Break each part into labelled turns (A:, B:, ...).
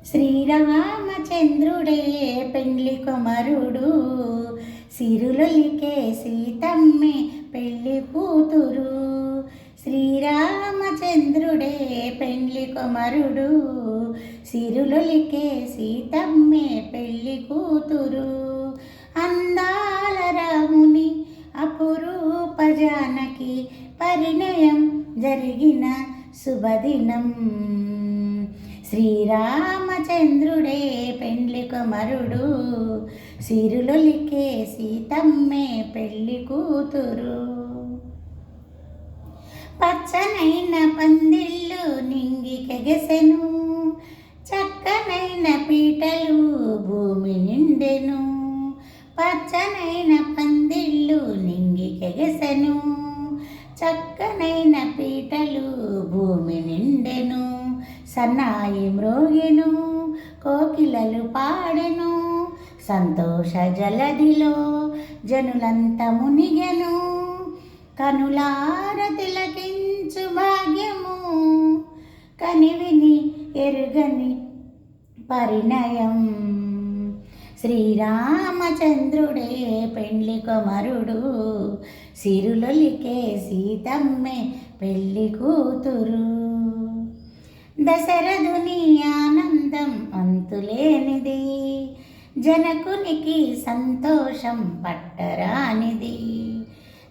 A: శ్రీరామచంద్రుడే పెండ్లి కుమారుడు, సిరులొలికే సీతమ్మే పెళ్లి కూతురు. శ్రీరామచంద్రుడే పెండ్లి కుమారుడు, సిరులొలికే సీతమ్మే పెళ్లి కూతురు. అందాల రాముని అపురూప జానకి పరిణయం జరిగిన శుభదినం. శ్రీరామచంద్రుడే పెండ్లి కుమారుడు, సిరులొలికే సీతమ్మే పెళ్లి కూతురు. పచ్చనైన పందిళ్ళు నింగికెగసెను, చక్కనైన పీటలు భూమి నిండెను. పచ్చనైన పందిళ్ళు నింగికెగసెను, చక్కనైన పీటలు భూమి నిండెను. సన్నాయి మ్రోగెను, కోకిలలు పాడెను, సంతోష జలదిలో జనులంత మునిగెను. కనులార తిలకించు భాగ్యము, కనివిని ఎరుగని పరిణయం. శ్రీరామచంద్రుడే పెండ్లి కుమారుడు, సిరులొలికే సీతమ్మే పెళ్లి కూతురు. దశరథుని ఆనందం అంతులేనిది, జనకునికి సంతోషం పట్టరానిది.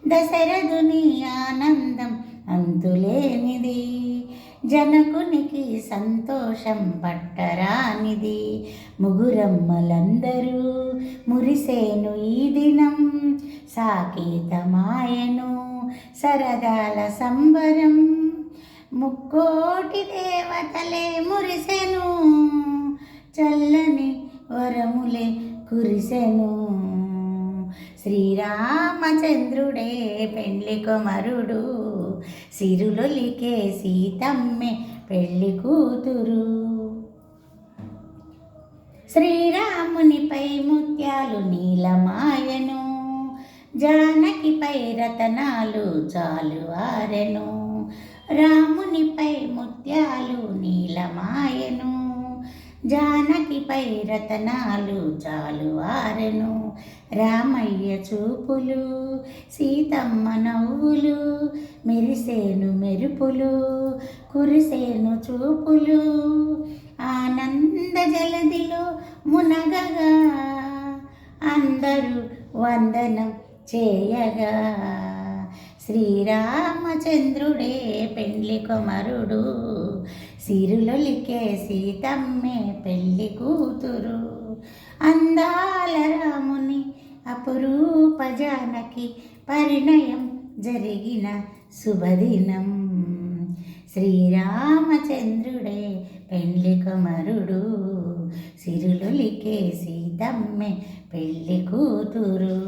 A: దశరథుని ఆనందం అంతులేనిది, జనకునికి సంతోషం పట్టరానిది. ముగురమ్మలందరూ మురిసేను ఈ దినం, సాకేతమాయను సరదాల సంబరం. ముక్కోటి దేవతలే మురిసెను, చల్లని వరములే కురిసెను. శ్రీరామచంద్రుడే పెండ్లి కుమారుడు, సిరులొలికే సీతమ్మే పెళ్లి కూతురు. శ్రీరామునిపై ముత్యాలు నీలమాయను, జానకిపై రతనాలు జాలువారెను. రామునిపై ముత్యాలు నీలమాయను, జానకిపై రతనాలు జాలువారెను. రామయ్య చూపులు, సీతమ్మ నవ్వులు, మెరిసేను మెరుపులు, కురిసేను చూపులు. ఆనంద జలదిలో మునగగా అందరూ వందనం చేయగా. శ్రీరామచంద్రుడే పెండ్లి కుమారుడు, సిరులొలికే సీతమ్మే పెళ్లి కూతురు. అందాల రాముని అపురూప జానకి పరిణయం జరిగిన శుభదినం. శ్రీరామచంద్రుడే పెండ్లి కుమారుడు, సిరులొలికే సీతమ్మే పెళ్లి కూతురు.